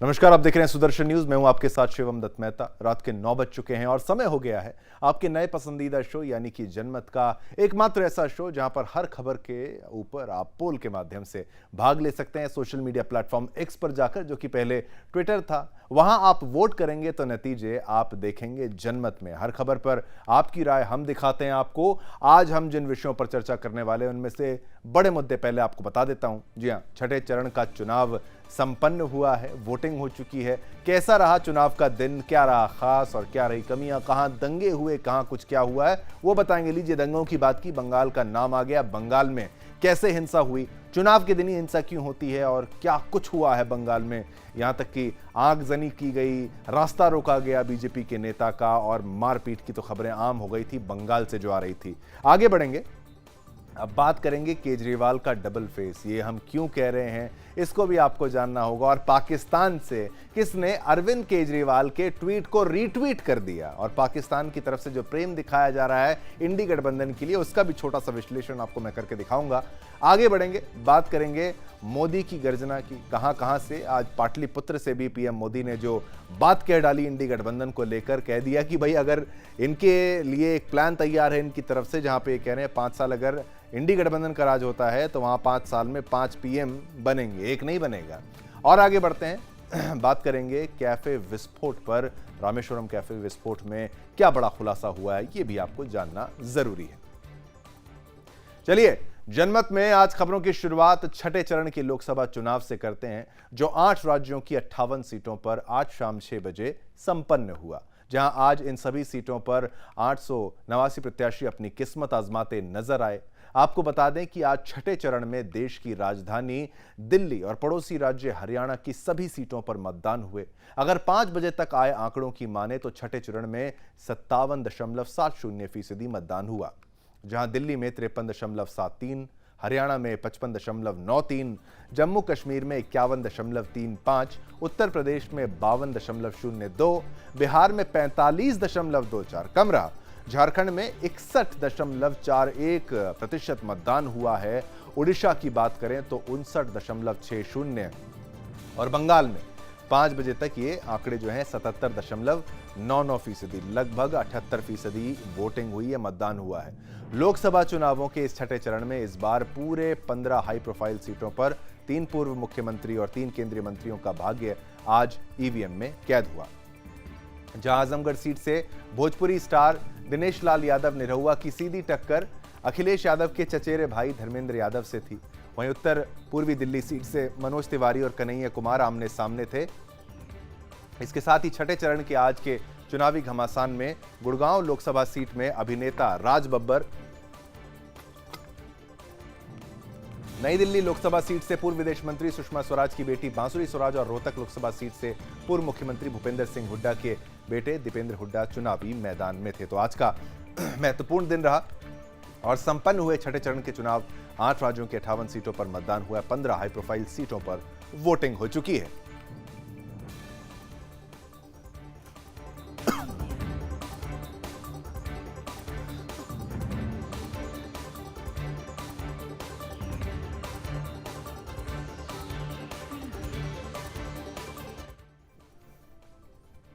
नमस्कार, आप देख रहे हैं सुदर्शन न्यूज। मैं हूं आपके साथ शिवम दत्त मेहता। रात के 9 बज चुके हैं और समय हो गया है आपके नए पसंदीदा शो यानी कि जनमत का एकमात्र ऐसा शो जहां पर हर खबर के ऊपर आप पोल के माध्यम से भाग ले सकते हैं। सोशल मीडिया प्लेटफॉर्म एक्स पर जाकर, जो कि पहले ट्विटर था, वहां आप वोट करेंगे तो नतीजे आप देखेंगे जनमत में। हर खबर पर आपकी राय हम दिखाते हैं आपको। आज हम जिन विषयों पर चर्चा करने वाले हैं उनमें से बड़े मुद्दे पहले आपको बता देता हूं। जी हां, छठे चरण का चुनाव संपन्न हुआ है, वोटिंग हो चुकी है। कैसा रहा चुनाव का दिन, क्या रहा खास और क्या रही कमियां, कहां दंगे हुए, कहां कुछ क्या हुआ है, वो बताएंगे। लीजिए, दंगों की बात की, बंगाल का नाम आ गया। बंगाल में कैसे हिंसा हुई, चुनाव के दिन ही हिंसा क्यों होती है और क्या कुछ हुआ है बंगाल में। यहां तक कि आगजनी की गई, रास्ता रोका गया बीजेपी के नेता का और मारपीट की तो खबरें आम हो गई थी बंगाल से जो आ रही थी। आगे बढ़ेंगे, अब बात करेंगे केजरीवाल का डबल फेस। ये हम क्यों कह रहे हैं, इसको भी आपको जानना होगा। और पाकिस्तान से किसने अरविंद केजरीवाल के ट्वीट को रीट्वीट कर दिया और पाकिस्तान की तरफ से जो प्रेम दिखाया जा रहा है इंडी गठबंधन के लिए, उसका भी छोटा सा विश्लेषण आपको मैं करके दिखाऊंगा। आगे बढ़ेंगे, बात करेंगे मोदी की गर्जना की। कहां कहां से, आज पाटलिपुत्र से भी पीएम मोदी ने जो बात कह डाली इंडी गठबंधन को लेकर, कह दिया कि भाई अगर इनके लिए एक प्लान तैयार है इनकी तरफ से, जहां पे ये कह रहे हैं 5 साल अगर इंडी गठबंधन का राज होता है तो वहां 5 साल में 5 पीएम बनेंगे, एक नहीं बनेगा। और आगे बढ़ते हैं, बात करेंगे कैफे विस्फोट पर। रामेश्वरम कैफे विस्फोट में क्या बड़ा खुलासा हुआ है, यह भी आपको जानना जरूरी है। चलिए, जनमत में आज खबरों की शुरुआत छठे चरण के लोकसभा चुनाव से करते हैं, जो 8 राज्यों की 58 सीटों पर आज शाम 6 बजे संपन्न हुआ। जहां आज इन सभी सीटों पर 889 प्रत्याशी अपनी किस्मत आजमाते नजर आए। आपको बता दें कि आज छठे चरण में देश की राजधानी दिल्ली और पड़ोसी राज्य हरियाणा की सभी सीटों पर मतदान हुए। अगर 5 बजे तक आए आंकड़ों की माने तो छठे चरण में 57.70% मतदान हुआ, जहां दिल्ली में 53.73, हरियाणा में 55.93, जम्मू कश्मीर में 51.35, उत्तर प्रदेश में 52.02, बिहार में 45.24, कम रहा। झारखंड में 61.41% मतदान हुआ है। उड़ीसा की बात करें तो 59.60 और बंगाल में 5 बजे तक ये आंकड़े जो हैं 77.99%, लगभग 78% वोटिंग हुई है, मतदान हुआ है। लोकसभा चुनावों के इस छठे चरण में इस बार पूरे 15 हाई प्रोफाइल सीटों पर 3 पूर्व मुख्यमंत्री और 3 केंद्रीय मंत्रियों का भाग्य आज ईवीएम में कैद हुआ। जहां आजमगढ़ सीट से भोजपुरी स्टार दिनेश लाल यादव निरहुआ की सीधी टक्कर अखिलेश यादव के चचेरे भाई धर्मेंद्र यादव से थी। वहीं उत्तर पूर्वी दिल्ली सीट से मनोज तिवारी और कन्हैया कुमार आमने सामने थे। इसके साथ ही छठे चरण के आज के चुनावी घमासान में गुड़गांव लोकसभा सीट में अभिनेता राज बब्बर, नई दिल्ली लोकसभा सीट से पूर्व विदेश मंत्री सुषमा स्वराज की बेटी बांसुरी स्वराज और रोहतक लोकसभा सीट से पूर्व मुख्यमंत्री भूपेंद्र सिंह हुड्डा के बेटे दीपेंद्र हुड्डा चुनावी मैदान में थे। तो आज का महत्वपूर्ण दिन रहा और संपन्न हुए छठे चरण के चुनाव। 8 राज्यों के 58 सीटों पर मतदान हुआ, 15 हाई प्रोफाइल सीटों पर वोटिंग हो चुकी है।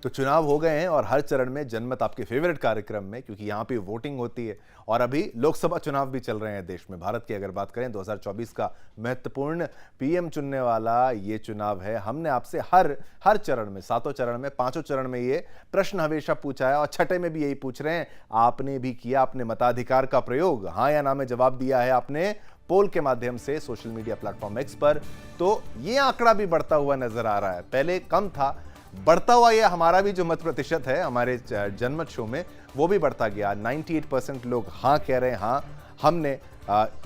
तो चुनाव हो गए हैं और हर चरण में जनमत आपके फेवरेट कार्यक्रम में, क्योंकि यहां पे वोटिंग होती है और अभी लोकसभा चुनाव भी चल रहे हैं देश में। भारत की अगर बात करें, 2024 का महत्वपूर्ण पीएम चुनने वाला ये चुनाव है। हमने आपसे हर चरण में, 7 चरण में, 5 चरण में ये प्रश्न हमेशा पूछा है और छठे में भी यही पूछ रहे हैं। आपने भी किया अपने मताधिकार का प्रयोग, हाँ या ना में जवाब दिया है आपने पोल के माध्यम से सोशल मीडिया प्लेटफॉर्म एक्स पर। तो ये आंकड़ा भी बढ़ता हुआ नजर आ रहा है, पहले कम था, बढ़ता हुआ। ये हमारा भी जो मत प्रतिशत है हमारे जनमत शो में, वो भी बढ़ता गया। 98% लोग हाँ कह रहे हैं, हाँ हमने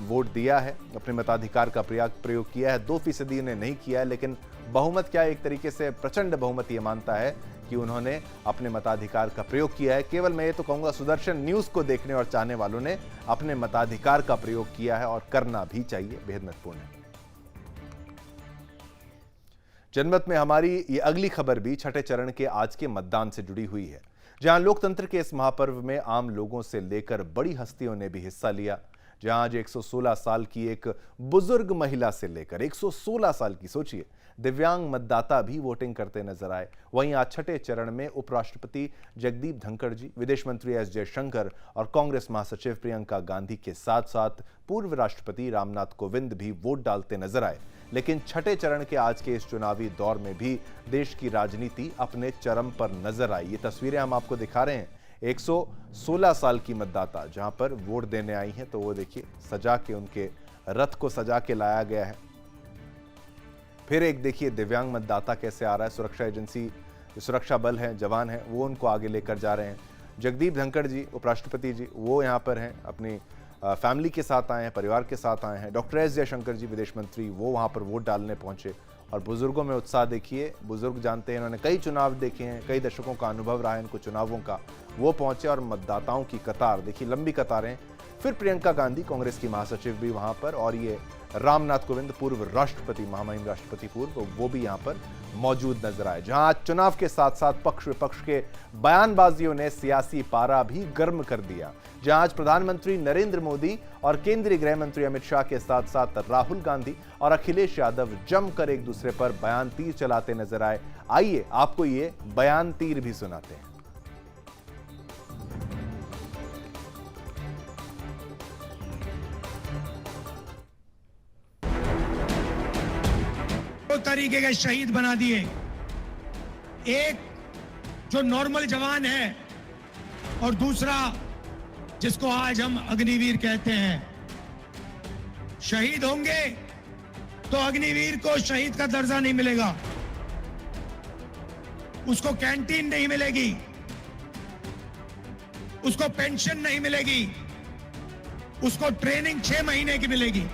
वोट दिया है, अपने मताधिकार का प्रयोग किया है। 2% ने नहीं किया है, लेकिन बहुमत क्या, एक तरीके से प्रचंड बहुमत ये मानता है कि उन्होंने अपने मताधिकार का प्रयोग किया है। केवल मैं ये तो कहूंगा, सुदर्शन न्यूज को देखने और चाहने वालों ने अपने मताधिकार का प्रयोग किया है और करना भी चाहिए, बेहद महत्वपूर्ण है। जनमत में हमारी ये अगली खबर भी छठे चरण के आज के मतदान से जुड़ी हुई है, जहां लोकतंत्र के इस महापर्व में आम लोगों से लेकर बड़ी हस्तियों ने भी हिस्सा लिया। जहां आज 116 साल की एक बुजुर्ग महिला से लेकर 116 साल की, सोचिए, दिव्यांग मतदाता भी वोटिंग करते नजर आए। वहीं आज छठे चरण में उपराष्ट्रपति जगदीप धनखड़ जी, विदेश मंत्री एस जयशंकर और कांग्रेस महासचिव प्रियंका गांधी के साथ साथ पूर्व राष्ट्रपति रामनाथ कोविंद भी वोट डालते नजर आए। लेकिन छठे चरण के आज के इस चुनावी दौर में भी देश की राजनीति अपने चरम पर नजर आई। ये तस्वीरें हम आपको दिखा रहे हैं। 116 साल की मतदाता जहां पर वोट देने आई हैं, तो वो देखिए सजा के, उनके रथ को सजा के लाया गया है। फिर एक देखिए दिव्यांग मतदाता कैसे आ रहा है। सुरक्षा एजेंसी, सुरक्षा बल हैं, जवान हैं, वो उनको आगे लेकर जा रहे हैं। जगदीप धनखड़ जी, उपराष्ट्रपति जी, वो यहाँ पर हैं, अपनी फैमिली के साथ आए हैं, परिवार के साथ आए हैं। डॉक्टर एस जयशंकर जी, विदेश मंत्री, वो वहाँ पर वोट डालने पहुंचे। और बुजुर्गों में उत्साह देखिए। बुजुर्ग जानते हैं, इन्होंने कई चुनाव देखे हैं, कई दशकों का अनुभव रहा है इनको चुनावों का। वो पहुंचे और मतदाताओं की कतार देखिए, लंबी कतारें। फिर प्रियंका गांधी, कांग्रेस की महासचिव, भी वहां पर, और ये रामनाथ कोविंद, पूर्व राष्ट्रपति, महामहिम राष्ट्रपति पूर्व, वो भी यहां पर मौजूद नजर आए। जहां आज चुनाव के साथ साथ पक्ष विपक्ष के बयानबाजियों ने सियासी पारा भी गर्म कर दिया। जहां आज प्रधानमंत्री नरेंद्र मोदी और केंद्रीय गृह मंत्री अमित शाह के साथ साथ राहुल गांधी और अखिलेश यादव जमकर एक दूसरे पर बयान तीर चलाते नजर आए। आइए आपको ये बयान तीर भी सुनाते हैं। दो तरीके के शहीद बना दिए। एक जो नॉर्मल जवान है और दूसरा जिसको आज हम अग्निवीर कहते हैं। शहीद होंगे तो अग्निवीर को शहीद का दर्जा नहीं मिलेगा, उसको कैंटीन नहीं मिलेगी, उसको पेंशन नहीं मिलेगी, उसको ट्रेनिंग 6 महीने की मिलेगी।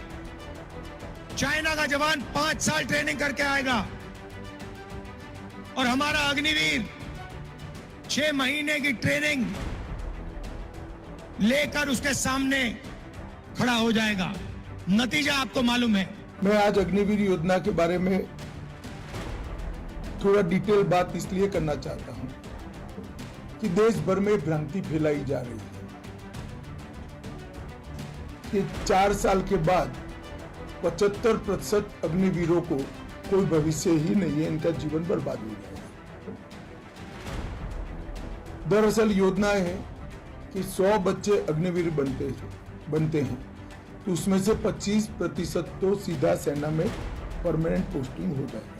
चाइना का जवान 5 साल ट्रेनिंग करके आएगा और हमारा अग्निवीर 6 महीने की ट्रेनिंग लेकर उसके सामने खड़ा हो जाएगा। नतीजा आपको मालूम है। मैं आज अग्निवीर योजना के बारे में थोड़ा डिटेल बात इसलिए करना चाहता हूं कि देश भर में भ्रांति फैलाई जा रही है कि 4 साल के बाद 75% अग्निवीरों को कोई भविष्य ही नहीं है, इनका जीवन बर्बाद हो जाएगा। दरअसल योजना है कि 100 बच्चे अग्निवीर बनते हैं तो उसमें से 25% तो सीधा सेना में परमानेंट पोस्टिंग हो जाएगा।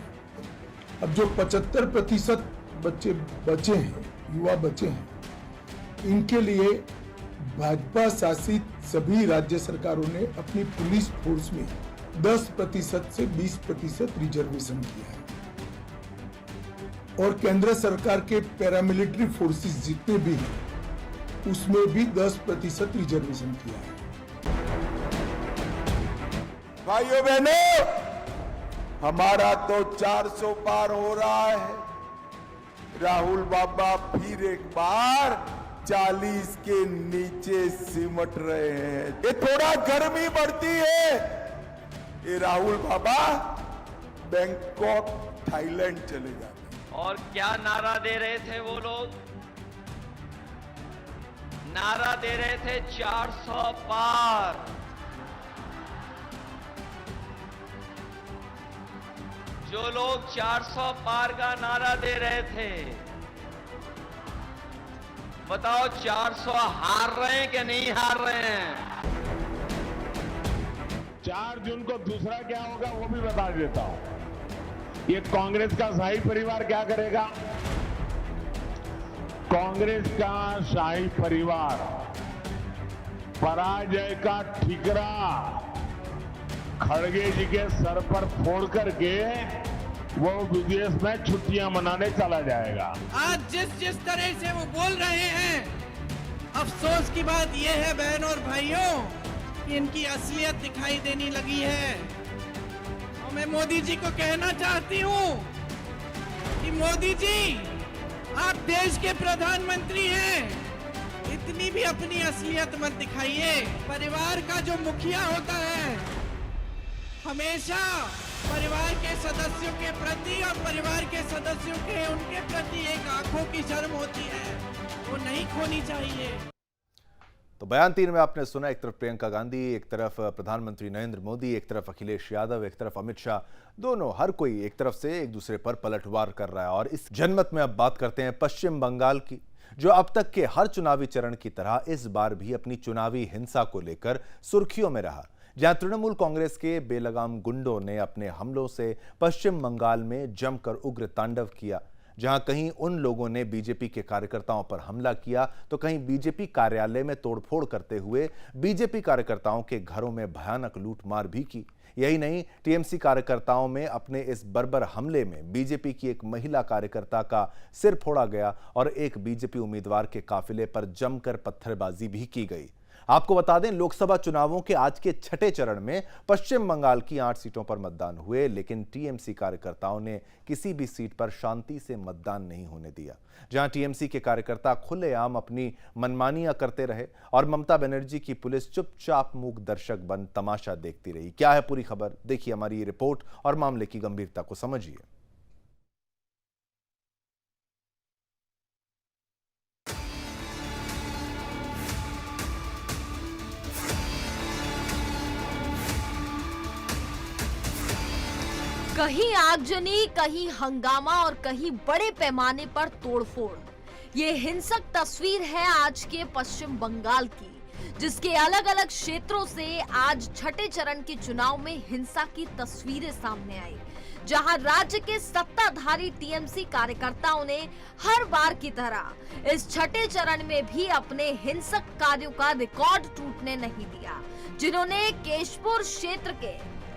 अब जो 75% बच्चे बचे हैं, युवा बचे हैं, इनके लिए भाजपा शासित सभी राज्य सरकारों ने अपनी पुलिस फोर्स में 10% से 20% रिजर्वेशन किया है और केंद्र सरकार के पैरामिलिट्री फोर्सेस जितने भी हैं उसमें भी 10% रिजर्वेशन किया है। भाइयों बहनों, हमारा तो 400 पार हो रहा है। राहुल बाबा फिर एक बार 40 के नीचे सिमट रहे हैं। ये थोड़ा गर्मी बढ़ती है, ये राहुल बाबा बैंकॉक थाईलैंड चले जाते हैं। और क्या नारा दे रहे थे वो लोग? नारा दे रहे थे 400 पार। जो लोग 400 पार का नारा दे रहे थे, बताओ 400 हार रहे हैं कि नहीं हार रहे हैं? 4 जून को दूसरा क्या होगा वो भी बता देता हूं। ये कांग्रेस का शाही परिवार क्या करेगा? कांग्रेस का शाही परिवार पराजय का ठिकरा खड़गे जी के सर पर फोड़ करके वो विदेश में छुट्टियां मनाने चला जाएगा। आज जिस तरह से वो बोल रहे हैं, अफसोस की बात यह है बहनों और भाइयों कि इनकी असलियत दिखाई देने लगी है। और मैं मोदी जी को कहना चाहती हूं कि मोदी जी, आप देश के प्रधानमंत्री हैं, इतनी भी अपनी असलियत मत दिखाइए। परिवार का जो मुखिया होता है हमेशा परिवार के सदस्यों के प्रति और परिवार के सदस्यों के उनके प्रति एक आंखों की शर्म होती है, वो नहीं खोनी चाहिए। तो बयान 3 में आपने सुना, एक तरफ प्रियंका गांधी, एक तरफ प्रधानमंत्री नरेंद्र मोदी, एक तरफ अखिलेश यादव, एक तरफ अमित शाह। दोनों, हर कोई एक तरफ से एक दूसरे पर पलटवार कर रहा है। और इस जनमत में अब बात करते हैं पश्चिम बंगाल की, जो अब तक के हर चुनावी चरण की तरह इस बार भी अपनी चुनावी हिंसा को लेकर सुर्खियों में रहा। जहां तृणमूल कांग्रेस के बेलगाम गुंडों ने अपने हमलों से पश्चिम बंगाल में जमकर उग्र तांडव किया, जहां कहीं उन लोगों ने बीजेपी के कार्यकर्ताओं पर हमला किया तो कहीं बीजेपी कार्यालय में तोड़फोड़ करते हुए बीजेपी कार्यकर्ताओं के घरों में भयानक लूटमार भी की। यही नहीं, टीएमसी कार्यकर्ताओं में अपने इस बर्बर हमले में बीजेपी की एक महिला कार्यकर्ता का सिर फोड़ा गया और एक बीजेपी उम्मीदवार के काफिले पर जमकर पत्थरबाजी भी की गई। आपको बता दें, लोकसभा चुनावों के आज के छठे चरण में पश्चिम बंगाल की 8 सीटों पर मतदान हुए, लेकिन टीएमसी कार्यकर्ताओं ने किसी भी सीट पर शांति से मतदान नहीं होने दिया। जहां टीएमसी के कार्यकर्ता खुलेआम अपनी मनमानियां करते रहे और ममता बनर्जी की पुलिस चुपचाप मूक दर्शक बन तमाशा देखती रही। क्या है पूरी खबर, देखिए हमारी ये रिपोर्ट और मामले की गंभीरता को समझिए। कहीं आगजनी, कहीं हंगामा और कहीं बड़े पैमाने पर तोड़फोड़। ये हिंसक तस्वीर है आज के पश्चिम बंगाल की, जिसके अलग अलग क्षेत्रों से आज छठे चरण के चुनाव में हिंसा की तस्वीरें सामने आई, जहां राज्य के सत्ताधारी टीएमसी कार्यकर्ताओं ने हर बार की तरह इस छठे चरण में भी अपने हिंसक कार्यों का रिकॉर्ड टूटने नहीं दिया, जिन्होंने केशपुर क्षेत्र के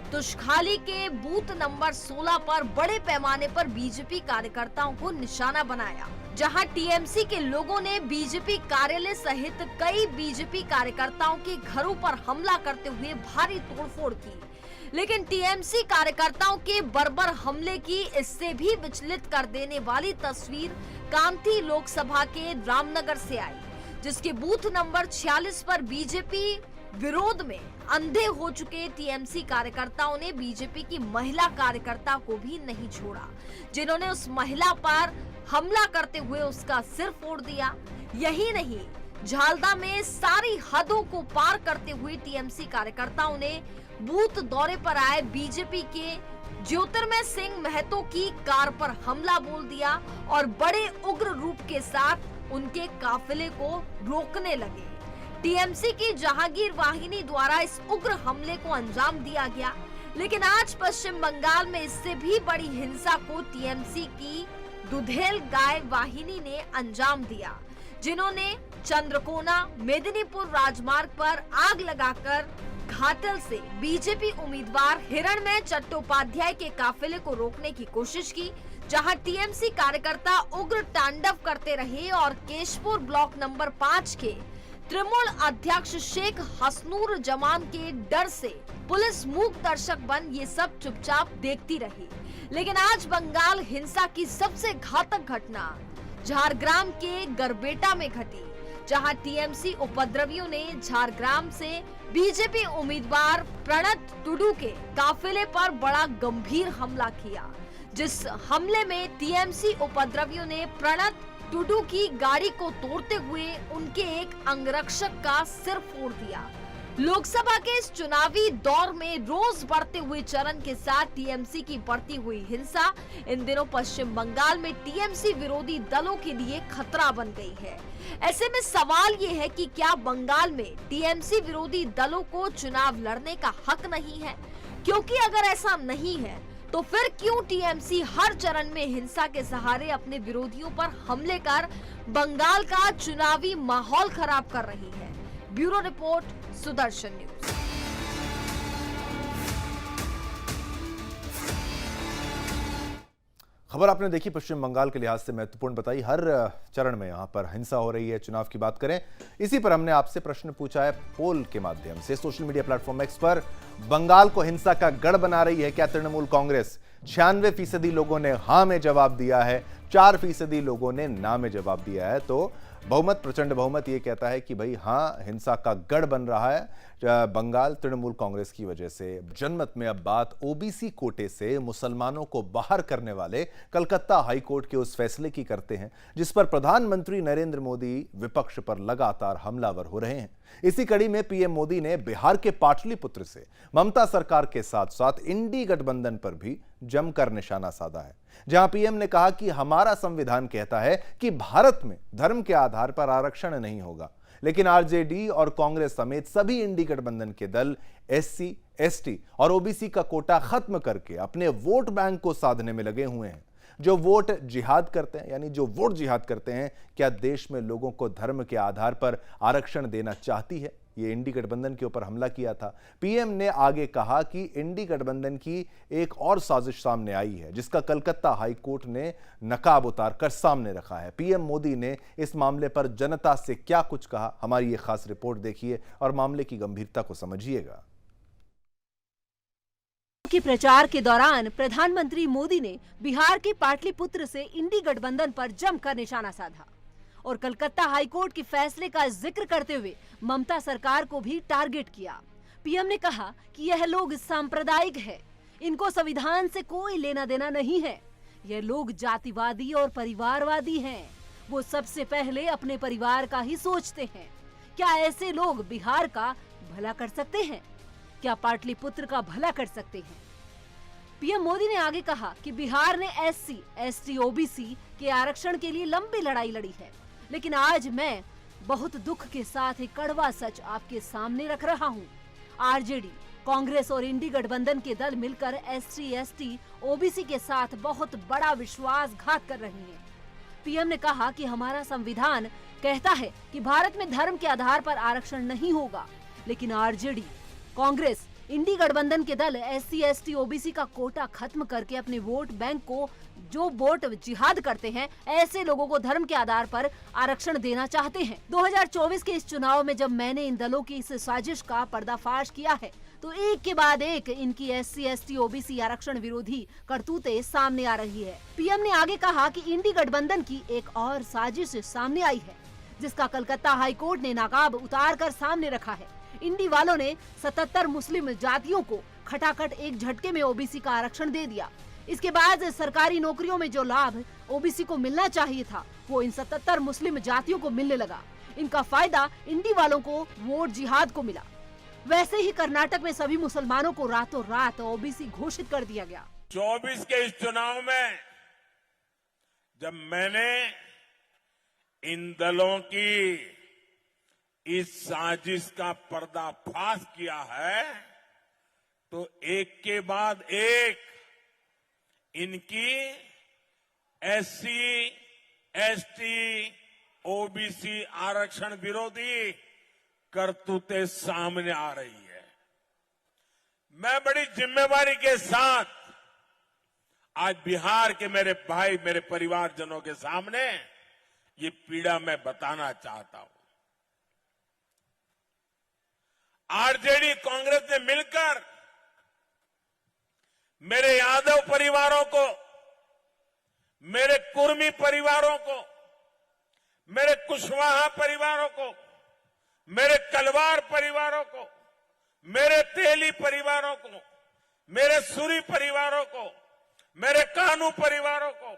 तुषखाली के बूथ नंबर 16 पर बड़े पैमाने पर बीजेपी कार्यकर्ताओं को निशाना बनाया, जहां टीएमसी के लोगों ने बीजेपी कार्यालय सहित कई बीजेपी कार्यकर्ताओं के घरों पर हमला करते हुए भारी तोड़फोड़ की। लेकिन टीएमसी कार्यकर्ताओं के बर्बर हमले की इससे भी विचलित कर देने वाली तस्वीर कांथी लोकसभा के रामनगर से आई, जिसके बूथ नंबर 46 पर बीजेपी विरोध में अंधे हो चुके टीएमसी कार्यकर्ताओं ने बीजेपी की महिला कार्यकर्ता को भी नहीं छोड़ा, जिन्होंने उस महिला पर हमला करते हुए उसका सिर फोड़ दिया। यही नहीं, झालदा में सारी हदों को पार करते हुए टीएमसी कार्यकर्ताओं ने बूथ दौरे पर आए बीजेपी के ज्योतिर्मय सिंह महतो की कार पर हमला बोल दिया और बड़े उग्र रूप के साथ उनके काफिले को रोकने लगे। टीएमसी की जहांगीर वाहिनी द्वारा इस उग्र हमले को अंजाम दिया गया, लेकिन आज पश्चिम बंगाल में इससे भी बड़ी हिंसा को टीएमसी की दुधेल गाय वाहिनी ने अंजाम दिया, जिन्होंने चंद्रकोना मेदिनीपुर राजमार्ग पर आग लगाकर घाटल से बीजेपी उम्मीदवार हिरणमय चट्टोपाध्याय के काफिले को रोकने की कोशिश की, जहां टीएमसी कार्यकर्ता उग्र तांडव करते रहे और केशपुर ब्लॉक नंबर 5 के तृणमूल अध्यक्ष शेख हसनूर जमान के डर से पुलिस मूक दर्शक बन ये सब चुपचाप देखती रही। लेकिन आज बंगाल हिंसा की सबसे घातक घटना झारग्राम के गरबेटा में घटी, जहां टीएमसी उपद्रवियों ने झारग्राम से बीजेपी उम्मीदवार प्रणत टुडू के काफिले पर बड़ा गंभीर हमला किया, जिस हमले में टीएमसी उपद्रवियों ने प्रणत टुडू की गाड़ी को तोड़ते हुए उनके एक अंगरक्षक का सिर फोड़ दिया। लोकसभा के इस चुनावी दौर में रोज बढ़ते हुए चरण के साथ टीएमसी की बढ़ती हुई हिंसा इन दिनों पश्चिम बंगाल में टीएमसी विरोधी दलों के लिए खतरा बन गई है। ऐसे में सवाल ये है कि क्या बंगाल में टीएमसी विरोधी दलों को चुनाव लड़ने का हक नहीं है? क्योंकि अगर ऐसा नहीं है तो फिर क्यों टीएमसी हर चरण में हिंसा के सहारे अपने विरोधियों पर हमले कर बंगाल का चुनावी माहौल खराब कर रही है? Bureau report, Sudarshan news. खबर आपने देखी, पश्चिम बंगाल के लिहाज से महत्वपूर्ण बताई। हर चरण में यहां पर हिंसा हो रही है। चुनाव की बात करें, इसी पर हमने आपसे प्रश्न पूछा है पोल के माध्यम से सोशल मीडिया प्लेटफॉर्म एक्स पर। बंगाल को हिंसा का गढ़ बना रही है क्या तृणमूल कांग्रेस? 96% लोगों ने हां में जवाब दिया है, 4% लोगों ने ना में जवाब दिया है। तो बहुमत, प्रचंड बहुमत ये कहता है कि भाई हां, हिंसा का गढ़ बन रहा है बंगाल तृणमूल कांग्रेस की वजह से। जनमत में अब बात ओबीसी कोटे से मुसलमानों को बाहर करने वाले कलकत्ता हाईकोर्ट के उस फैसले की करते हैं, जिस पर प्रधानमंत्री नरेंद्र मोदी विपक्ष पर लगातार हमलावर हो रहे हैं। इसी कड़ी में पीएम मोदी ने बिहार के पाटलिपुत्र से ममता सरकार के साथ साथ इंडी गठबंधन पर भी जमकर निशाना साधा है, जहां पीएम ने कहा कि हमारा संविधान कहता है कि भारत में धर्म के आधार पर आरक्षण नहीं होगा, लेकिन आरजेडी और कांग्रेस समेत सभी इंडी गठबंधन के दल एससी, एसटी और ओबीसी का कोटा खत्म करके अपने वोट बैंक को साधने में लगे हुए हैं। जो वोट जिहाद करते हैं, यानी जो वोट जिहाद करते हैं, क्या देश में लोगों को धर्म के आधार पर आरक्षण देना चाहती है? ये इंडी गठबंधन के ऊपर हमला किया था। पीएम ने आगे कहा कि इंडी गठबंधन की एक और साजिश सामने आई है, जिसका कलकत्ता हाई कोर्ट ने नकाब उतारकर सामने रखा है। पीएम मोदी ने इस मामले पर जनता से क्या कुछ कहा, हमारी ये खास रिपोर्ट देखिए और मामले की गंभीरता को समझिएगा। के प्रचार के दौरान प्रधानमंत्री मोदी ने बिहार के पाटलिपुत्र से इंडी गठबंधन पर जमकर निशाना साधा और कलकत्ता हाईकोर्ट के फैसले का जिक्र करते हुए ममता सरकार को भी टारगेट किया। पीएम ने कहा कि यह लोग सांप्रदायिक है, इनको संविधान से कोई लेना देना नहीं है। यह लोग जातिवादी और परिवारवादी हैं। वो सबसे पहले अपने परिवार का ही सोचते हैं। क्या ऐसे लोग बिहार का भला कर सकते हैं? क्या पाटलिपुत्र का भला कर सकते हैं? पीएम मोदी ने आगे कहा कि बिहार ने एससी, एसटी, ओबीसी के आरक्षण के लिए लंबी लड़ाई लड़ी है, लेकिन आज मैं बहुत दुख के साथ एक कड़वा सच आपके सामने रख रहा हूं। आरजेडी, कांग्रेस और इंडी गठबंधन के दल मिलकर एससी, एसटी, ओबीसी के साथ बहुत बड़ा विश्वासघात कर रहे हैं। पीएम ने कहा कि हमारा संविधान कहता है कि भारत में धर्म के आधार पर आरक्षण नहीं होगा, लेकिन आरजेडी, कांग्रेस, इंडी गठबंधन के दल एससी, एसटी, ओबीसी का कोटा खत्म करके अपने वोट बैंक को जो वोट जिहाद करते हैं, ऐसे लोगों को धर्म के आधार पर आरक्षण देना चाहते हैं। 2024 के इस चुनाव में जब मैंने इन दलों की इस साजिश का पर्दाफाश किया है, तो एक के बाद एक इनकी एससी, एसटी, ओबीसी आरक्षण विरोधी करतूतें सामने आ रही है। पीएम ने आगे कहा कि इंडी गठबंधन की एक और साजिश सामने आई है, जिसका कलकत्ता हाईकोर्ट ने नकाब उतार कर सामने रखा है। इंडी वालों ने 77 मुस्लिम जातियों को खटाखट एक झटके में ओबीसी का आरक्षण दे दिया। इसके बाद सरकारी नौकरियों में जो लाभ ओबीसी को मिलना चाहिए था, वो इन 77 मुस्लिम जातियों को मिलने लगा। इनका फायदा इंडी वालों को वोट जिहाद को मिला। वैसे ही कर्नाटक में सभी मुसलमानों को रातों रात ओबीसी घोषित कर दिया गया। 24 के इस चुनाव में जब मैंने इन दलों की इस साजिश का पर्दाफाश किया है, तो एक के बाद एक इनकी एससी, एसटी, ओबीसी आरक्षण विरोधी करतूतें सामने आ रही है। मैं बड़ी जिम्मेवारी के साथ आज बिहार के मेरे भाई, मेरे परिवारजनों के सामने ये पीड़ा मैं बताना चाहता हूं। आरजेडी, कांग्रेस ने मिलकर मेरे यादव परिवारों को, मेरे कुर्मी परिवारों को, मेरे कुशवाहा परिवारों को, मेरे कलवार परिवारों को, मेरे तेली परिवारों को, मेरे सूरी परिवारों को, मेरे कानू परिवारों को,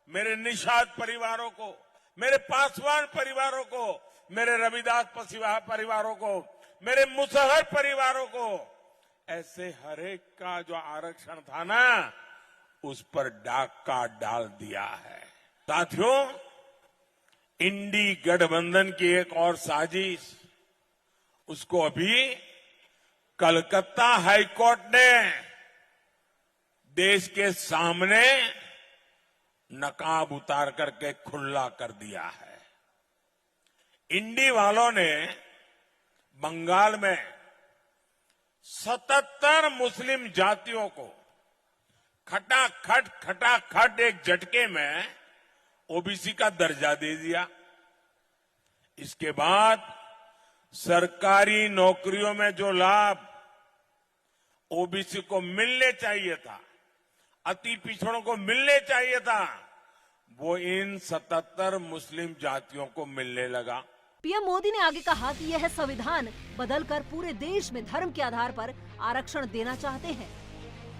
मेरे निषाद परिवारों को, मेरे पासवान परिवारों को, मेरे रविदास पसिवाहा परिवारों को, मेरे मुसहर परिवारों को, ऐसे हर एक का जो आरक्षण था ना, उस पर डाका डाल दिया है। साथियों, इंडी गठबंधन की एक और साजिश, उसको अभी कलकत्ता हाईकोर्ट ने देश के सामने नकाब उतार करके खुला कर दिया है। इंडी वालों ने बंगाल में 77 मुस्लिम जातियों को खटाखट एक झटके में ओबीसी का दर्जा दे दिया। इसके बाद सरकारी नौकरियों में जो लाभ ओबीसी को मिलने चाहिए था, अति पिछड़ों को मिलने चाहिए था, वो इन 77 मुस्लिम जातियों को मिलने लगा। पीएम मोदी ने आगे कहा कि यह संविधान बदलकर पूरे देश में धर्म के आधार पर आरक्षण देना चाहते हैं,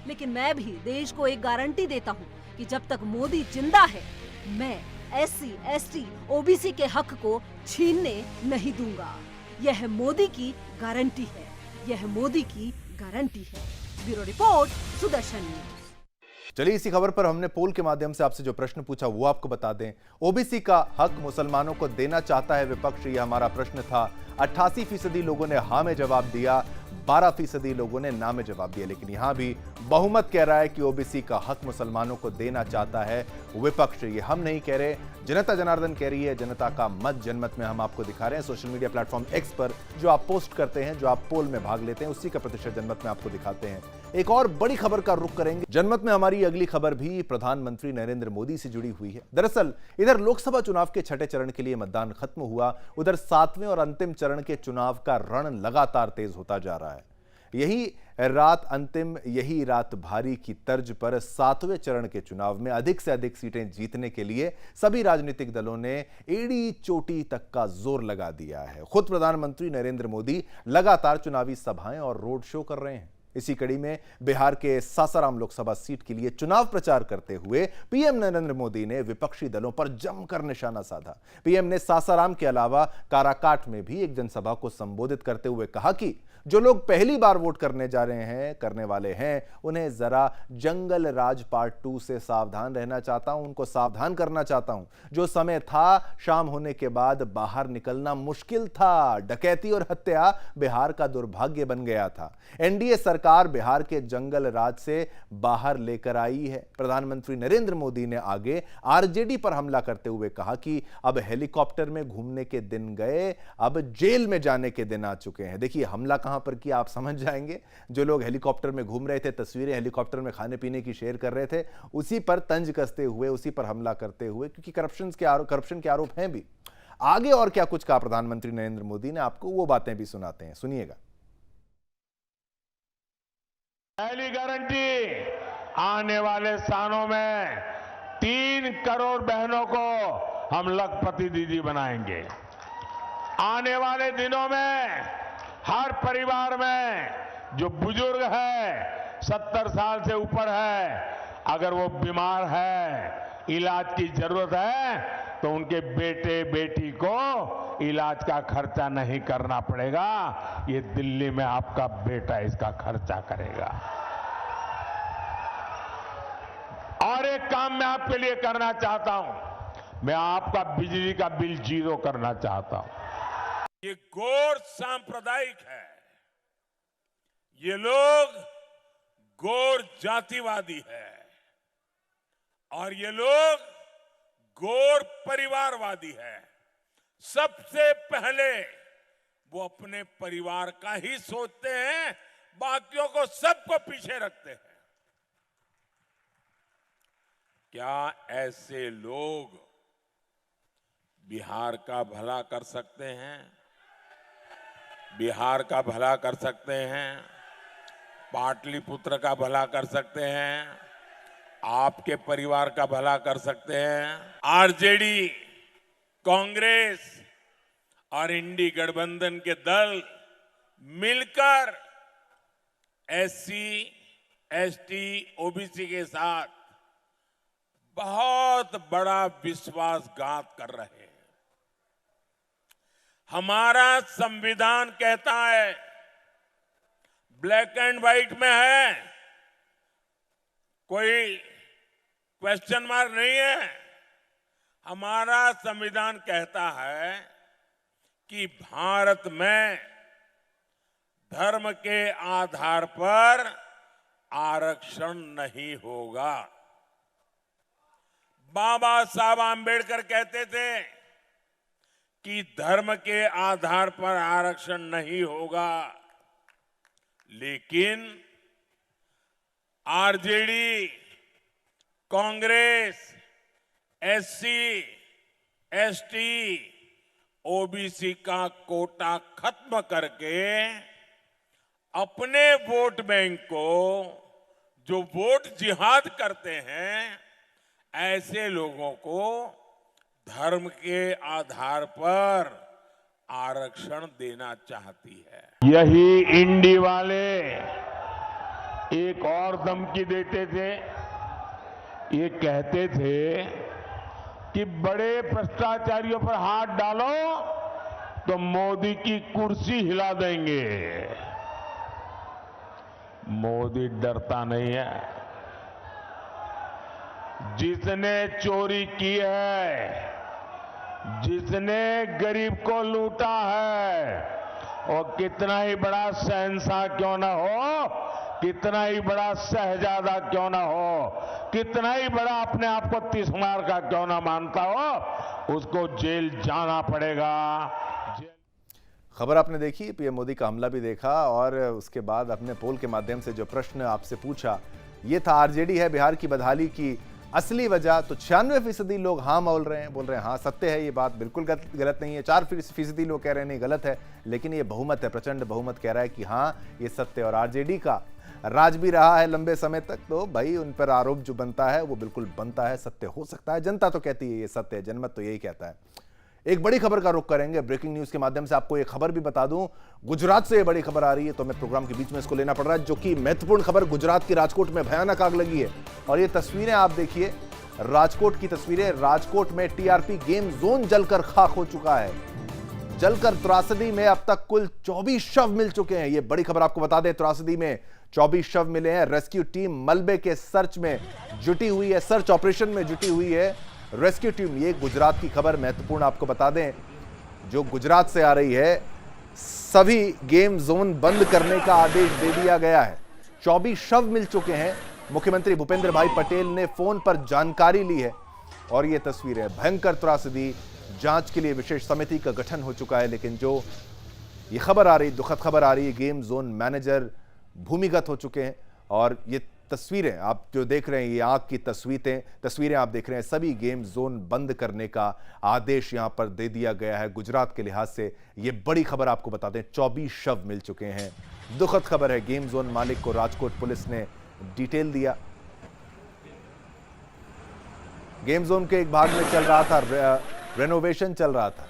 लेकिन मैं भी देश को एक गारंटी देता हूं कि जब तक मोदी जिंदा है, मैं एससी, एसटी, ओबीसी के हक को छीनने नहीं दूंगा। यह मोदी की गारंटी है, यह मोदी की गारंटी है। Bureau report, Sudarshan news. चलिए, इसी खबर पर हमने पोल के माध्यम से आपसे जो प्रश्न पूछा वो आपको बता दें। ओबीसी का हक मुसलमानों को देना चाहता है विपक्ष, ये हमारा प्रश्न था। 88% लोगों ने हाँ में जवाब दिया, 12% लोगों ने ना में जवाब दिया। लेकिन यहां भी बहुमत कह रहा है कि ओबीसी का हक मुसलमानों को देना चाहता है विपक्ष। ये हम नहीं कह रहे, जनता जनार्दन कह रही है। जनता का मत जनमत में हम आपको दिखा रहे हैं। सोशल मीडिया प्लेटफॉर्म एक्स पर जो आप पोस्ट करते हैं, जो आप पोल में भाग लेते हैं, उसी का प्रतिशत जनमत में आपको दिखाते हैं। एक और बड़ी खबर का रुख करेंगे जनमत में। हमारी अगली खबर भी प्रधानमंत्री नरेंद्र मोदी से जुड़ी हुई है। दरअसल इधर लोकसभा चुनाव के छठे चरण के लिए मतदान खत्म हुआ, उधर 7वें और अंतिम चरण के चुनाव का रण लगातार तेज होता जा रहा है। यही रात अंतिम, यही रात भारी की तर्ज पर 7वें चरण के चुनाव में अधिक से अधिक सीटें जीतने के लिए सभी राजनीतिक दलों ने एड़ी चोटी तक का जोर लगा दिया है। खुद प्रधानमंत्री नरेंद्र मोदी लगातार चुनावी सभाएं और रोड शो कर रहे हैं। इसी कड़ी में बिहार के सासाराम लोकसभा सीट के लिए चुनाव प्रचार करते हुए पीएम नरेंद्र मोदी ने विपक्षी दलों पर जमकर निशाना साधा। पीएम ने सासाराम के अलावा काराकाट में भी एक जनसभा को संबोधित करते हुए कहा कि जो लोग पहली बार वोट करने वाले हैं, उन्हें जरा जंगल राज पार्ट 2 से सावधान रहना चाहता हूं, उनको सावधान करना चाहता हूं। जो समय था, शाम होने के बाद बाहर निकलना मुश्किल था। डकैती और हत्या बिहार का दुर्भाग्य बन गया था। एनडीए सरकार बिहार के जंगल राज से बाहर लेकर आई है। प्रधानमंत्री नरेंद्र मोदी ने आगे आरजेडी पर हमला करते हुए कहा कि अब हेलीकॉप्टर में घूमने के दिन गए, अब जेल में जाने के दिन आ चुके हैं। देखिए, हमला कहां पर किया आप समझ जाएंगे। जो लोग हेलीकॉप्टर में घूम रहे थे, तस्वीरें हेलीकॉप्टर में खाने पीने की शेयर कर रहे थे, उसी पर तंज कसते हुए, उसी पर हमला करते हुए, क्योंकि करप्शन के आरोप हैं भी। आगे और क्या कुछ कहा प्रधानमंत्री नरेंद्र मोदी ने, आपको वो बातें भी सुनाते हैं, सुनिएगा। पहली गारंटी, आने वाले सालों में 3 करोड़ बहनों को हम लखपति दीदी बनाएंगे। आने वाले दिनों में हर परिवार में जो बुजुर्ग है, 70 साल से ऊपर है, अगर वो बीमार है, इलाज की जरूरत है, तो उनके बेटे बेटी को इलाज का खर्चा नहीं करना पड़ेगा। ये दिल्ली में आपका बेटा इसका खर्चा करेगा। और एक काम मैं आपके लिए करना चाहता हूं, मैं आपका बिजली का बिल 0 करना चाहता हूं। ये गौर सांप्रदायिक है, ये लोग गौर जातिवादी है, और ये लोग गौर परिवारवादी है। सबसे पहले वो अपने परिवार का ही सोचते हैं, बाकियों को सबको पीछे रखते हैं। क्या ऐसे लोग बिहार का भला कर सकते हैं? बिहार का भला कर सकते हैं, पाटलिपुत्र का भला कर सकते हैं, आपके परिवार का भला कर सकते हैं। आरजेडी, कांग्रेस और इंडी गठबंधन के दल मिलकर एससी, एसटी, ओबीसी के साथ बहुत बड़ा विश्वासघात कर रहे हैं। हमारा संविधान कहता है, ब्लैक एंड व्हाइट में है, कोई क्वेश्चन मार्क नहीं है। हमारा संविधान कहता है कि भारत में धर्म के आधार पर आरक्षण नहीं होगा। बाबा साहब आंबेडकर कहते थे कि धर्म के आधार पर आरक्षण नहीं होगा, लेकिन RJD, Congress, SC, ST, OBC का कोटा खत्म करके अपने वोट बैंक को, जो वोट जिहाद करते हैं, ऐसे लोगों को धर्म के आधार पर आरक्षण देना चाहती है। यही इंडी वाले एक और धमकी देते थे, ये कहते थे कि बड़े भ्रष्टाचारियों पर हाथ डालो तो मोदी की कुर्सी हिला देंगे। मोदी डरता नहीं है। जिसने चोरी की है, जिसने गरीब को लूटा है, और कितना ही बड़ा शहंशाह क्यों ना हो, कितना ही बड़ा शहजादा क्यों ना हो, कितना ही बड़ा अपने आप को तिस्मार का क्यों ना मानता हो, उसको जेल जाना पड़ेगा। खबर आपने देखी, पीएम मोदी का हमला भी देखा और उसके बाद अपने पोल के माध्यम से जो प्रश्न आपसे पूछा ये था, आरजेडी है बिहार की बदहाली की असली वजह। तो 96% लोग हाँ बोल रहे हैं हाँ सत्य है, ये बात बिल्कुल गलत नहीं है। 4% लोग कह रहे हैं नहीं गलत है, लेकिन ये बहुमत है, प्रचंड बहुमत कह रहा है कि हाँ ये सत्य है। और आरजेडी का राज भी रहा है लंबे समय तक, तो भाई उन पर आरोप जो बनता है वो बिल्कुल बनता है, सत्य हो सकता है। जनता तो कहती है ये सत्य है, जनमत तो यही कहता है। एक बड़ी खबर का रुख करेंगे, ब्रेकिंग न्यूज के माध्यम से आपको ये खबर भी बता दूं, गुजरात से ये बड़ी खबर आ रही है, तो मैं प्रोग्राम के बीच में इसको लेना पड़ रहा है, जो कि महत्वपूर्ण खबर। गुजरात की राजकोट में भयानक आग लगी है और ये तस्वीरें आप देखिए, राजकोट की तस्वीरें। राजकोट में टीआरपी गेम जोन जलकर खाक हो चुका है। जलकर त्रासदी में अब तक कुल 24 शव मिल चुके हैं। ये बड़ी खबर आपको बता दें, त्रासदी में 24 शव मिले हैं। रेस्क्यू टीम मलबे के सर्च में जुटी हुई है, सर्च ऑपरेशन में जुटी हुई है रेस्क्यू टीम। ये गुजरात की खबर महत्वपूर्ण आपको बता दें, जो गुजरात से आ रही है। सभी गेम जोन बंद करने का आदेश दे दिया गया है। 24 शव मिल चुके हैं। मुख्यमंत्री भूपेंद्र भाई पटेल ने फोन पर जानकारी ली है और ये तस्वीरें, भयंकर त्रासदी। जांच के लिए विशेष समिति का गठन हो चुका है, लेकिन जो ये खबर आ रही, दुखद खबर आ रही है, गेम जोन मैनेजर भूमिगत हो चुके हैं। और ये तस्वीरें आप जो देख रहे हैं, ये आग की तस्वीरें आप देख रहे हैं। सभी गेम जोन बंद करने का आदेश यहां पर दे दिया गया है। गुजरात के लिहाज से ये बड़ी खबर आपको बता दें, 24 शव मिल चुके हैं। दुखद खबर है। गेम जोन मालिक को राजकोट पुलिस ने डिटेल दिया। गेम जोन के एक भाग में चल रहा था रेनोवेशन चल रहा था।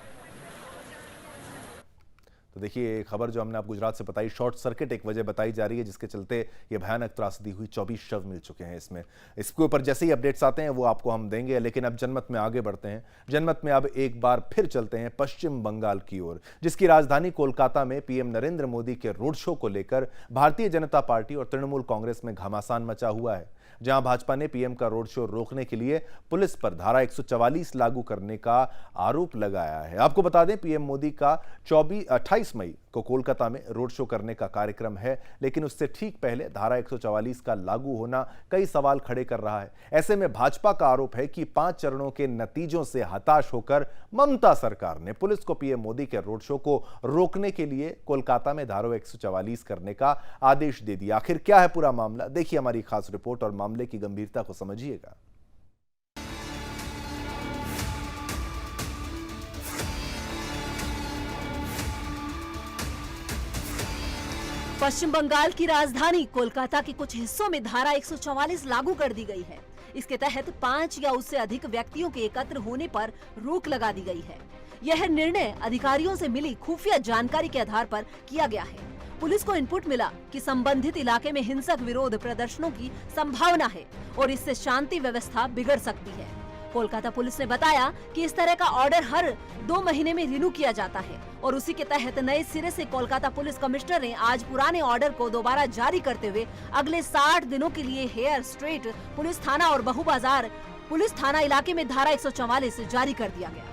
तो देखिए खबर जो हमने आप गुजरात से बताई, शॉर्ट सर्किट एक वजह बताई जा रही है जिसके चलते ये भयानक त्रासदी हुई। 24 शव मिल चुके हैं इसमें। इसके ऊपर जैसे ही अपडेट्स आते हैं वो आपको हम देंगे, लेकिन अब जनमत में आगे बढ़ते हैं। जनमत में अब एक बार फिर चलते हैं पश्चिम बंगाल की ओर, जिसकी राजधानी कोलकाता में पीएम नरेंद्र मोदी के रोड शो को लेकर भारतीय जनता पार्टी और तृणमूल कांग्रेस में घमासान मचा हुआ है। जहां भाजपा ने पीएम का रोड शो रोकने के लिए पुलिस पर धारा 144 लागू करने का आरोप लगाया है। आपको बता दें, पीएम मोदी का 28 मई को कोलकाता में रोड शो करने का कार्यक्रम है, लेकिन उससे ठीक पहले धारा 144 का लागू होना कई सवाल खड़े कर रहा है। ऐसे में भाजपा का आरोप है कि 5 चरणों के नतीजों से हताश होकर ममता सरकार ने पुलिस को पीएम मोदी के रोड शो को रोकने के लिए कोलकाता में धारा 144 करने का आदेश दे दिया। आखिर क्या है पूरा मामला, देखिए हमारी खास रिपोर्ट और मामले की गंभीरता को समझिएगा। पश्चिम बंगाल की राजधानी कोलकाता के कुछ हिस्सों में धारा 144 लागू कर दी गई है। इसके तहत 5 या उससे अधिक व्यक्तियों के एकत्र होने पर रोक लगा दी गई है। यह निर्णय अधिकारियों से मिली खुफिया जानकारी के आधार पर किया गया है। पुलिस को इनपुट मिला कि संबंधित इलाके में हिंसक विरोध प्रदर्शनों की संभावना है और इससे शांति व्यवस्था बिगड़ सकती है। कोलकाता पुलिस ने बताया कि इस तरह का ऑर्डर हर 2 महीने में रिन्यू किया जाता है और उसी के तहत नए सिरे से कोलकाता पुलिस कमिश्नर ने आज पुराने ऑर्डर को दोबारा जारी करते हुए अगले 60 दिनों के लिए हेयर स्ट्रीट पुलिस थाना और बहु बाजार पुलिस थाना इलाके में धारा 144 जारी कर दिया गया।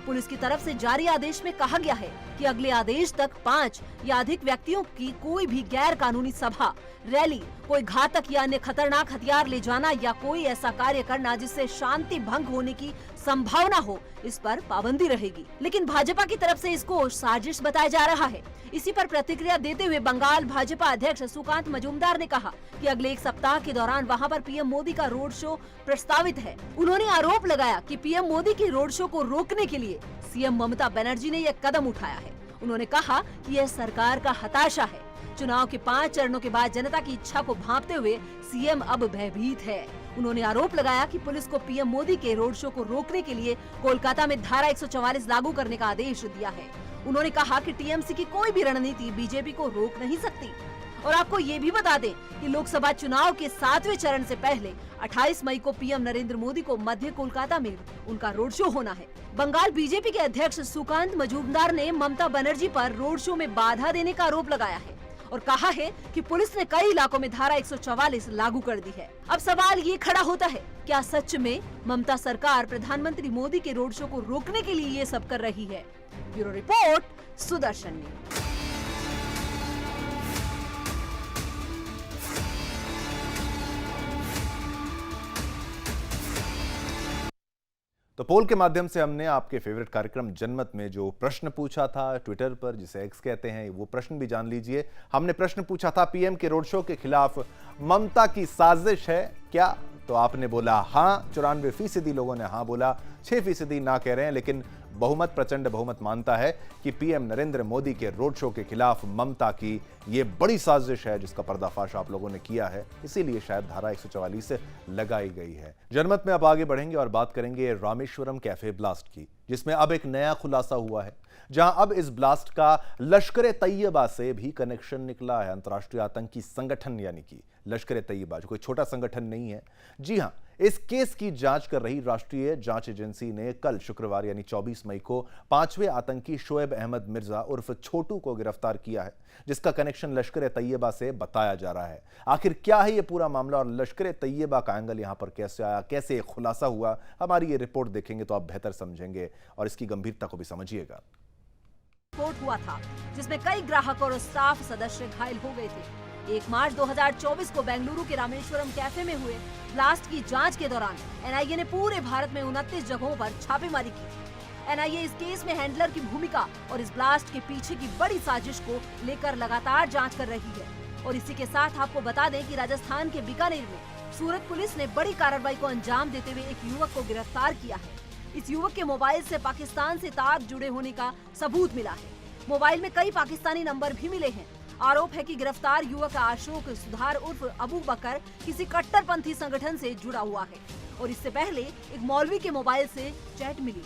पुलिस की तरफ से जारी आदेश में कहा गया है कि अगले आदेश तक 5 या अधिक व्यक्तियों की कोई भी गैर कानूनी सभा, रैली, कोई घातक या अन्य खतरनाक हथियार ले जाना या कोई ऐसा कार्य करना जिससे शांति भंग होने की संभावना हो, इस पर पाबंदी रहेगी। लेकिन भाजपा की तरफ से इसको साजिश बताया जा रहा है। इसी पर प्रतिक्रिया देते हुए बंगाल भाजपा अध्यक्ष सुकांत मजूमदार ने कहा कि अगले 1 सप्ताह के दौरान वहां पर पीएम मोदी का रोड शो प्रस्तावित है। उन्होंने आरोप लगाया कि पीएम मोदी के रोड शो को रोकने के लिए सीएम ममता बनर्जी ने यह कदम उठाया है। उन्होंने कहा कि यह सरकार का हताशा है। चुनाव के 5 चरणों के बाद जनता की इच्छा को भांपते हुए सीएम अब भयभीत है। उन्होंने आरोप लगाया कि पुलिस को पीएम मोदी के रोड शो को रोकने के लिए कोलकाता में धारा 144 लागू करने का आदेश दिया है। उन्होंने कहा कि टीएमसी की कोई भी रणनीति बीजेपी को रोक नहीं सकती और आपको ये भी बता दें कि लोकसभा चुनाव के 7वें चरण से पहले 28 मई को पीएम नरेंद्र मोदी को मध्य कोलकाता में उनका रोड शो होना है। बंगाल बीजेपी के अध्यक्ष सुकांत मजूमदार ने ममता बनर्जी पर रोड शो में बाधा देने का आरोप लगाया है और कहा है कि पुलिस ने कई इलाकों में धारा 144 लागू कर दी है। अब सवाल ये खड़ा होता है, क्या सच में ममता सरकार प्रधानमंत्री मोदी के रोड शो को रोकने के लिए ये सब कर रही है? Bureau report, Sudarshan news. तो पोल के माध्यम से हमने आपके फेवरेट कार्यक्रम जनमत में जो प्रश्न पूछा था ट्विटर पर, जिसे एक्स कहते हैं, वो प्रश्न भी जान लीजिए। हमने प्रश्न पूछा था, पीएम के रोड शो के खिलाफ ममता की साजिश है क्या? तो आपने बोला हाँ, 94% लोगों ने हाँ बोला, 6% ना कह रहे हैं। लेकिन बहुमत, प्रचंड बहुमत मानता है कि पीएम नरेंद्र मोदी के रोड शो के खिलाफ ममता की ये बड़ी साजिश है, जिसका पर्दाफाश आप लोगों ने किया है, इसीलिए शायद धारा 144 लगाई गई है। जनमत में अब आगे बढ़ेंगे और बात करेंगे रामेश्वरम कैफे ब्लास्ट की, जिसमें अब एक नया खुलासा हुआ है, जहां अब इस ब्लास्ट का लश्कर ए तैयबा से भी कनेक्शन निकला है। अंतर्राष्ट्रीय आतंकी संगठन यानी कि लश्कर ए तैयबा, जो कोई छोटा संगठन नहीं है। जी हां, इस केस की जांच कर रही राष्ट्रीय जांच एजेंसी ने कल शुक्रवार यानी 24 मई को 5वें आतंकी शोएब अहमद मिर्जा उर्फ छोटू को गिरफ्तार किया है, जिसका कनेक्शन लश्कर ए तैयबा से बताया जा रहा है। आखिर क्या है ये पूरा मामला और लश्कर ए तैयबा का एंगल यहां पर कैसे आया, कैसे खुलासा हुआ, हमारी ये रिपोर्ट देखेंगे तो आप बेहतर समझेंगे और इसकी गंभीरता को भी समझिएगा। विस्फोट हुआ था, जिसमें कई ग्राहक और स्टाफ सदस्य घायल हो गए थे। 1 मार्च 2024 को बेंगलुरु के रामेश्वरम कैफे में हुए ब्लास्ट की जांच के दौरान एनआईए ने पूरे भारत में 29 जगहों पर छापेमारी की। एनआईए इस केस में हैंडलर की भूमिका और इस ब्लास्ट के पीछे की बड़ी साजिश को लेकर लगातार जांच कर रही है। और इसी के साथ आपको बता दें कि राजस्थान के बीकानेर में सूरत पुलिस ने बड़ी कार्रवाई को अंजाम देते हुए एक युवक को गिरफ्तार किया है। इस युवक के मोबाइल से पाकिस्तान से तार जुड़े होने का सबूत मिला है। मोबाइल में कई पाकिस्तानी नंबर भी मिले हैं। आरोप है कि गिरफ्तार युवक अशोक सुधार उर्फ अबू बकर किसी कट्टरपंथी संगठन से जुड़ा हुआ है। और इससे पहले एक मौलवी के मोबाइल से चैट मिली,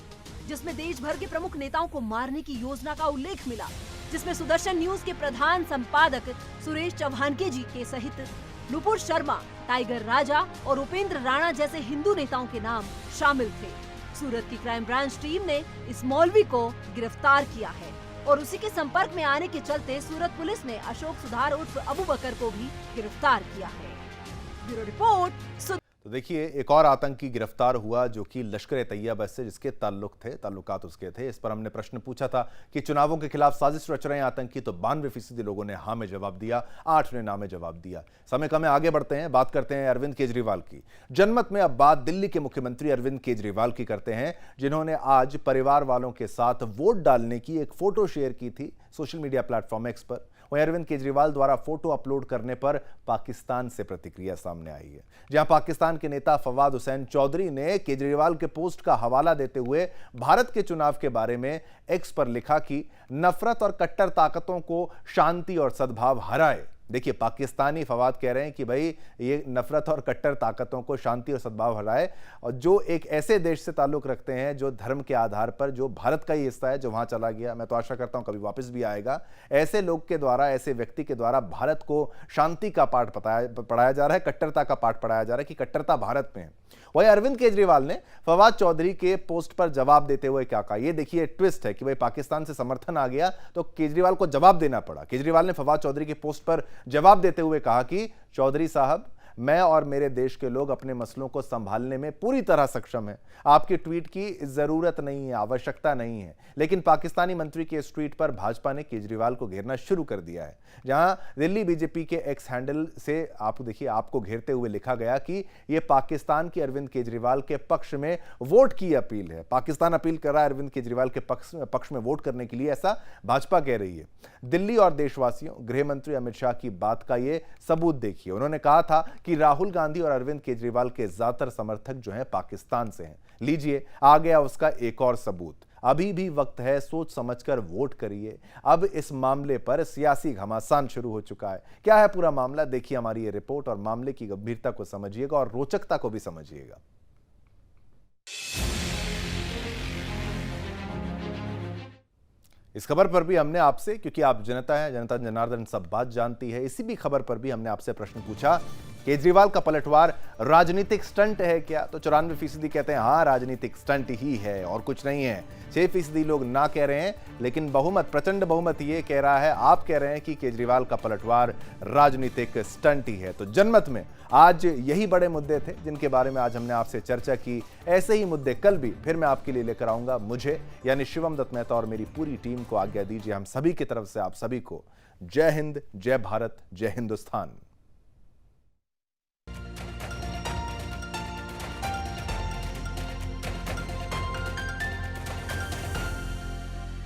जिसमें देश भर के प्रमुख नेताओं को मारने की योजना का उल्लेख मिला, जिसमें सुदर्शन न्यूज के प्रधान संपादक सुरेश चौहानके जी के सहित नुपुर शर्मा, टाइगर राजा और उपेंद्र राणा जैसे हिंदू नेताओं के नाम शामिल थे। सूरत की क्राइम ब्रांच टीम ने इस मौलवी को गिरफ्तार किया है और उसी के संपर्क में आने के चलते सूरत पुलिस ने अशोक सुधार उर्फ अबू बकर को भी गिरफ्तार किया है। Bureau report. तो देखिए, एक और आतंकी गिरफ्तार हुआ जो कि लश्कर ए तैयबा से जिसके ताल्लुकात उसके थे। इस पर हमने प्रश्न पूछा था कि चुनावों के खिलाफ साजिश रच रहे हैं आतंकी, तो 92% लोगों ने हाँ में जवाब दिया, 8 ने ना में जवाब दिया। समय कम है, आगे बढ़ते हैं, बात करते हैं अरविंद केजरीवाल की। जनमत में अब बात दिल्ली के मुख्यमंत्री अरविंद केजरीवाल की करते हैं, जिन्होंने आज परिवार वालों के साथ वोट डालने की एक फोटो शेयर की थी सोशल मीडिया प्लेटफॉर्म एक्स पर। वहीं अरविंद केजरीवाल द्वारा फोटो अपलोड करने पर पाकिस्तान से प्रतिक्रिया सामने आई है, जहां पाकिस्तान के नेता फवाद हुसैन चौधरी ने केजरीवाल के पोस्ट का हवाला देते हुए भारत के चुनाव के बारे में एक्स पर लिखा कि नफरत और कट्टर ताकतों को शांति और सद्भाव हराए। देखिए, पाकिस्तानी फवाद कह रहे हैं कि भाई ये नफरत और कट्टर ताकतों को शांति और सद्भाव हराए, और जो एक ऐसे देश से ताल्लुक रखते हैं जो धर्म के आधार पर, जो भारत का ही हिस्सा है, जो वहां चला गया, मैं तो आशा करता हूं कभी वापस भी आएगा, ऐसे लोग के द्वारा, ऐसे व्यक्ति के द्वारा भारत को शांति का पाठ पढ़ाया जा रहा है, कट्टरता का पाठ पढ़ाया जा रहा है कि कट्टरता भारत में है। वही अरविंद केजरीवाल ने फवाद चौधरी के पोस्ट पर जवाब देते हुए क्या कहा, ये देखिए ट्विस्ट है कि भाई पाकिस्तान से समर्थन आ गया तो केजरीवाल को जवाब देना पड़ा। केजरीवाल ने फवाद चौधरी के पोस्ट पर जवाब देते हुए कहा कि चौधरी साहब, मैं और मेरे देश के लोग अपने मसलों को संभालने में पूरी तरह सक्षम हैं। आपके ट्वीट की जरूरत नहीं है, आवश्यकता नहीं है। लेकिन पाकिस्तानी मंत्री के इस ट्वीट पर भाजपा ने केजरीवाल को घेरना शुरू कर दिया है, जहां दिल्ली बीजेपी के एक्स हैंडल से आप देखिए, आपको घेरते हुए लिखा गया कि यह पाकिस्तान के अरविंद केजरीवाल के पक्ष में वोट की अपील है। पाकिस्तान अपील कर रहा है अरविंद केजरीवाल के पक्ष में वोट करने के लिए, ऐसा भाजपा कह रही है। दिल्ली और देशवासियों, गृह मंत्री अमित शाह की बात का यह सबूत देखिए। उन्होंने कहा था कि राहुल गांधी और अरविंद केजरीवाल के ज्यादातर समर्थक जो हैं पाकिस्तान से हैं। लीजिए, आ गया उसका एक और सबूत। अभी भी वक्त है, सोच समझकर वोट करिए। अब इस मामले पर सियासी घमासान शुरू हो चुका है। क्या है पूरा मामला, देखिए हमारी ये रिपोर्ट और मामले की गंभीरता को समझिएगा और रोचकता को भी समझिएगा। इस खबर पर भी हमने आपसे, क्योंकि आप जनता हैं, जनता जनार्दन सब बात जानती है, इसी भी खबर पर भी हमने आपसे प्रश्न पूछा, केजरीवाल का पलटवार राजनीतिक स्टंट है क्या? तो 94% कहते हैं हाँ राजनीतिक स्टंट ही है और कुछ नहीं है। 6% लोग ना कह रहे हैं, लेकिन बहुमत, प्रचंड बहुमत ये कह रहा है, आप कह रहे हैं कि केजरीवाल का पलटवार राजनीतिक स्टंट ही है। तो जनमत में आज यही बड़े मुद्दे थे जिनके बारे में आज हमने आपसे चर्चा की। ऐसे ही मुद्दे कल भी फिर मैं आपके लिए लेकर आऊंगा। मुझे यानी शिवम दत्त मेहता और मेरी पूरी टीम को आज्ञा दीजिए। हम सभी की तरफ से आप सभी को जय हिंद, जय भारत, जय हिंदुस्तान।